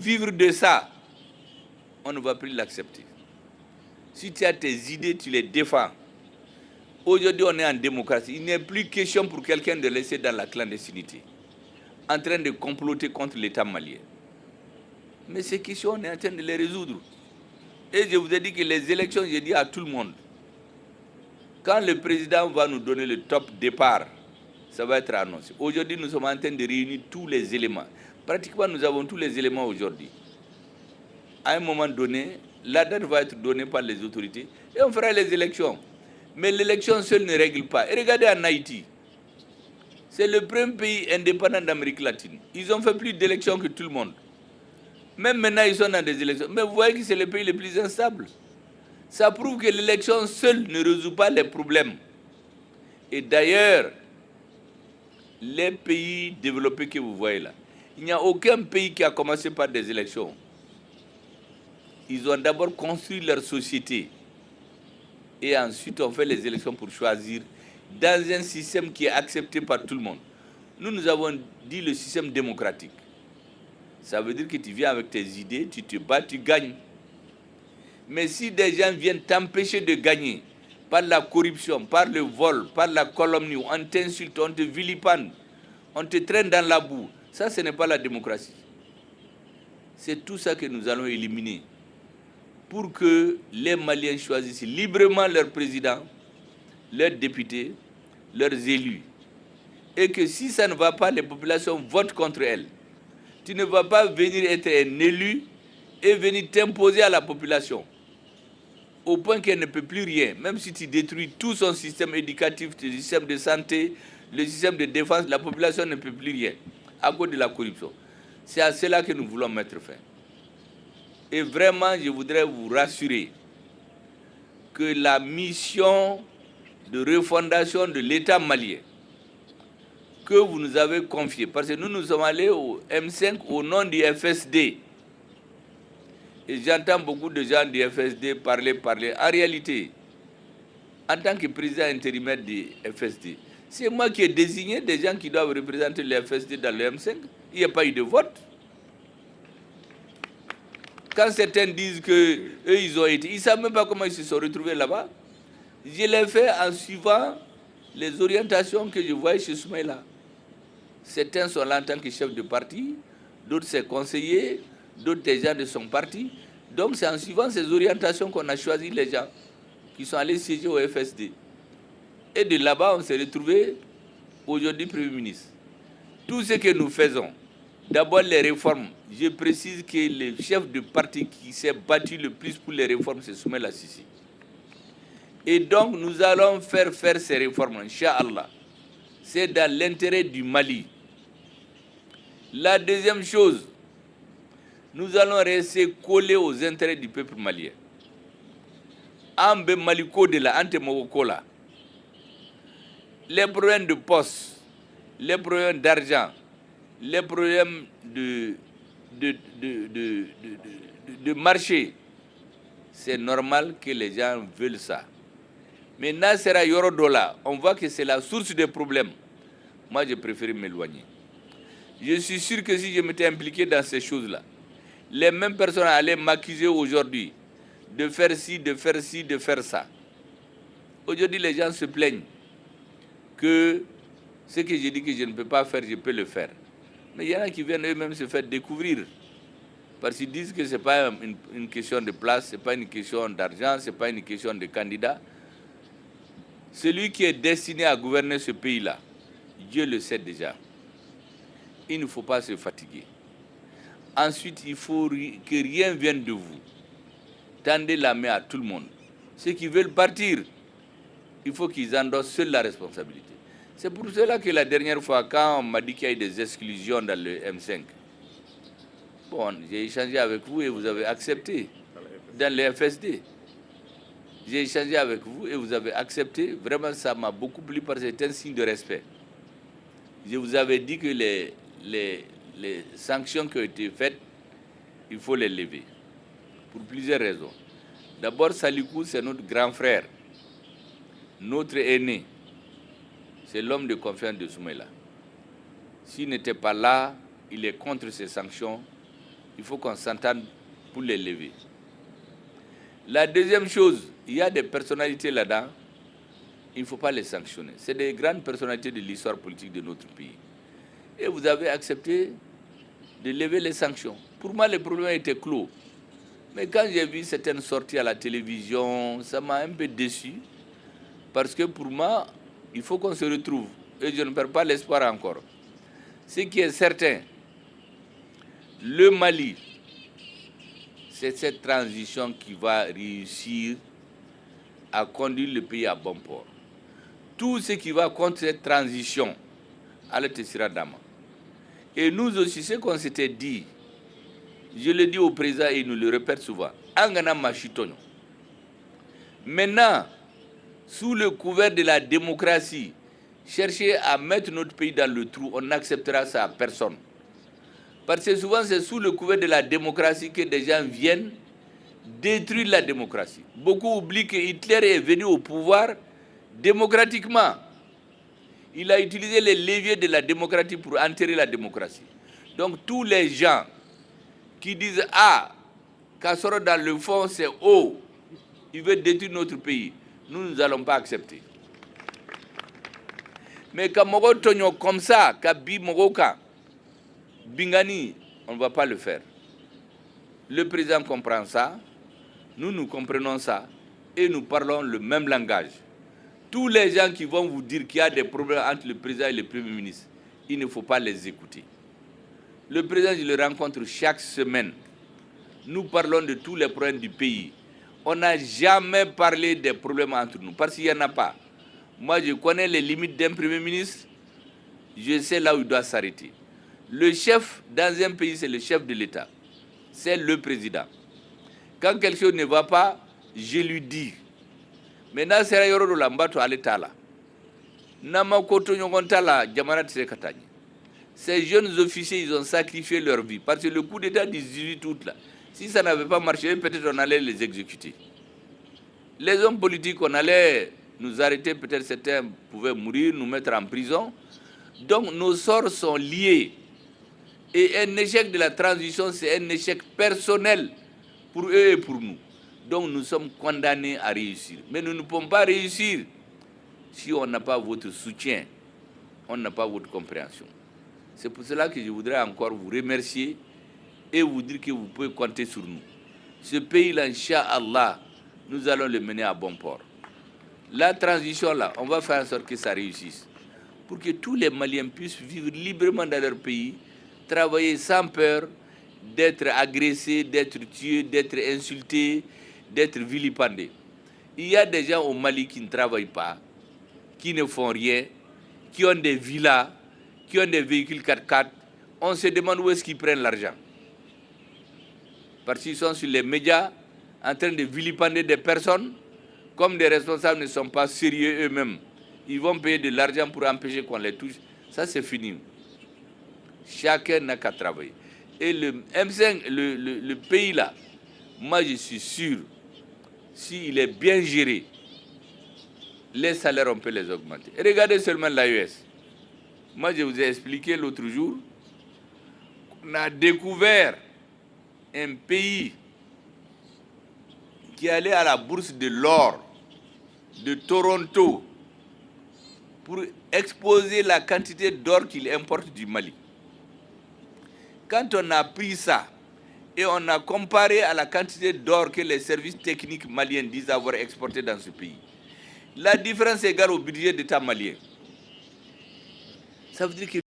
vivre de ça, on ne va plus l'accepter. Si tu as tes idées, tu les défends. Aujourd'hui, on est en démocratie. Il n'est plus question pour quelqu'un de laisser dans la clandestinité, en train de comploter contre l'État malien. Mais ces questions, on est en train de les résoudre. Et je vous ai dit que les élections, j'ai dit à tout le monde, quand le président va nous donner le top départ, ça va être annoncé. Aujourd'hui, nous sommes en train de réunir tous les éléments. Pratiquement, nous avons tous les éléments aujourd'hui. À un moment donné, la date va être donnée par les autorités et on fera les élections. Mais l'élection seule ne règle pas. Et regardez en Haïti. C'est le premier pays indépendant d'Amérique latine. Ils ont fait plus d'élections que tout le monde. Même maintenant, ils sont dans des élections. Mais vous voyez que c'est le pays le plus instable. Ça prouve que l'élection seule ne résout pas les problèmes. Et d'ailleurs, les pays développés que vous voyez là, il n'y a aucun pays qui a commencé par des élections. Ils ont d'abord construit leur société. Et ensuite, on fait les élections pour choisir dans un système qui est accepté par tout le monde. Nous avons dit le système démocratique. Ça veut dire que tu viens avec tes idées, tu te bats, tu gagnes. Mais si des gens viennent t'empêcher de gagner par la corruption, par le vol, par la calomnie, on t'insulte, on te vilipende, on te traîne dans la boue, ça, ce n'est pas la démocratie. C'est tout ça que nous allons éliminer pour que les Maliens choisissent librement leur président, leurs députés, leurs élus. Et que si ça ne va pas, les populations votent contre elles. Tu ne vas pas venir être un élu et venir t'imposer à la population au point qu'elle ne peut plus rien. Même si tu détruis tout son système éducatif, le système de santé, le système de défense, la population ne peut plus rien à cause de la corruption. C'est à cela que nous voulons mettre fin. Et vraiment, je voudrais vous rassurer que la mission de refondation de l'État malien que vous nous avez confiée, parce que nous sommes allés au M5 au nom du FSD, et j'entends beaucoup de gens du FSD parler. En réalité, en tant que président intérimaire du FSD, c'est moi qui ai désigné des gens qui doivent représenter le FSD dans le M5. Il n'y a pas eu de vote. Quand certains disent qu'eux, ils ont été, ils ne savent même pas comment ils se sont retrouvés là-bas. Je l'ai fait en suivant les orientations que je voyais chez Soumaïla. Certains sont là en tant que chefs de parti, d'autres ses conseillers, d'autres des gens de son parti. Donc c'est en suivant ces orientations qu'on a choisi les gens qui sont allés siéger au FSD. Et de là-bas, on s'est retrouvés aujourd'hui Premier ministre. Tout ce que nous faisons, d'abord les réformes. Je précise que le chef de parti qui s'est battu le plus pour les réformes, c'est Soumaïla Sissi. Et donc nous allons faire ces réformes, Inch'Allah. C'est dans l'intérêt du Mali. La deuxième chose, nous allons rester collés aux intérêts du peuple malien. Ambe Maliko de la Antemokola. Les problèmes de poste, les problèmes d'argent, les problèmes de marché, c'est normal que les gens veulent ça. Mais Nassera Yorodola, on voit que c'est la source des problèmes. Moi, je préfère m'éloigner. Je suis sûr que si je m'étais impliqué dans ces choses-là, les mêmes personnes allaient m'accuser aujourd'hui de faire ci, de faire ci, de faire ça. Aujourd'hui, les gens se plaignent que ce que je dis que je ne peux pas faire, je peux le faire. Mais il y en a qui viennent eux-mêmes se faire découvrir. Parce qu'ils disent que ce n'est pas une question de place, ce n'est pas une question d'argent, ce n'est pas une question de candidat. Celui qui est destiné à gouverner ce pays-là, Dieu le sait déjà. Il ne faut pas se fatiguer. Ensuite, il faut que rien vienne de vous. Tendez la main à tout le monde. Ceux qui veulent partir, il faut qu'ils endossent seuls la responsabilité. C'est pour cela que la dernière fois, quand on m'a dit qu'il y a eu des exclusions dans le M5, bon, j'ai échangé avec vous et vous avez accepté. Dans le FSD. J'ai échangé avec vous et vous avez accepté. Vraiment, ça m'a beaucoup plu parce que c'est un signe de respect. Je vous avais dit que les sanctions qui ont été faites, il faut les lever. Pour plusieurs raisons. D'abord, Salikou, c'est notre grand frère, notre aîné. C'est l'homme de confiance de Soumaïla. S'il n'était pas là, il est contre ces sanctions. il faut qu'on s'entende pour les lever. La deuxième chose, il y a des personnalités là-dedans, il ne faut pas les sanctionner. C'est des grandes personnalités de l'histoire politique de notre pays. Et vous avez accepté de lever les sanctions. Pour moi, le problème était clos. Mais quand j'ai vu certaines sorties à la télévision, ça m'a un peu déçu. Parce que pour moi, il faut qu'on se retrouve. Et je ne perds pas l'espoir encore. Ce qui est certain, le Mali, c'est cette transition qui va réussir à conduire le pays à bon port. Tout ce qui va contre cette transition, allez te sera d'ama. Et nous aussi, ce qu'on s'était dit, je le dis au président et il nous le répète souvent, Angana Machitonyo. Maintenant, sous le couvert de la démocratie, chercher à mettre notre pays dans le trou, on n'acceptera ça à personne. Parce que souvent, c'est sous le couvert de la démocratie que des gens viennent détruire la démocratie. Beaucoup oublient que Hitler est venu au pouvoir démocratiquement. Il a utilisé les leviers de la démocratie pour enterrer la démocratie. Donc tous les gens qui disent « Ah, Kassoro dans le fond c'est haut, il veut détruire notre pays », nous n'allons pas accepter. Mais quand Mogo Tonyo comme ça, Kabi Mogoka, Bingani, on ne va pas le faire. Le président comprend ça, nous comprenons ça, et nous parlons le même langage. Tous les gens qui vont vous dire qu'il y a des problèmes entre le président et le Premier ministre, il ne faut pas les écouter. Le président, je le rencontre chaque semaine. Nous parlons de tous les problèmes du pays. On n'a jamais parlé des problèmes entre nous, parce qu'il n'y en a pas. Moi, je connais les limites d'un Premier ministre, je sais là où il doit s'arrêter. Le chef dans un pays, c'est le chef de l'État. C'est le président. Quand quelque chose ne va pas, je lui dis. Maintenant, c'est Yoro Lambato Aletala. Nama Koto Nyogontala, Djamana Tsekatani. Ces jeunes officiers, ils ont sacrifié leur vie. Parce que le coup d'État du 18 août, là, si ça n'avait pas marché, peut-être on allait les exécuter. Les hommes politiques, on allait nous arrêter, peut-être certains pouvaient mourir, nous mettre en prison. Donc nos sorts sont liés. Et un échec de la transition, c'est un échec personnel pour eux et pour nous. Donc nous sommes condamnés à réussir. Mais nous ne pouvons pas réussir si on n'a pas votre soutien, on n'a pas votre compréhension. C'est pour cela que je voudrais encore vous remercier et vous dire que vous pouvez compter sur nous. Ce pays-là, Inch'Allah, nous allons le mener à bon port. La transition-là, on va faire en sorte que ça réussisse. Pour que tous les Maliens puissent vivre librement dans leur pays, travailler sans peur d'être agressés, d'être tués, d'être insultés, d'être vilipendés. Il y a des gens au Mali qui ne travaillent pas, qui ne font rien, qui ont des villas, qui ont des véhicules 4x4. On se demande où est-ce qu'ils prennent l'argent. Parce qu'ils sont sur les médias en train de vilipender des personnes, comme des responsables ne sont pas sérieux eux-mêmes. Ils vont payer de l'argent pour empêcher qu'on les touche. Ça, c'est fini. Chacun n'a qu'à travailler. Et le M5, le pays là, moi je suis sûr, s'il est bien géré, les salaires, on peut les augmenter. Et regardez seulement l'AES. Moi, je vous ai expliqué l'autre jour qu'on a découvert un pays qui allait à la bourse de l'or de Toronto pour exposer la quantité d'or qu'il importe du Mali. Quand on a pris ça et on a comparé à la quantité d'or que les services techniques maliens disent avoir exporté dans ce pays, la différence est égale au budget d'État malien. Ça veut dire que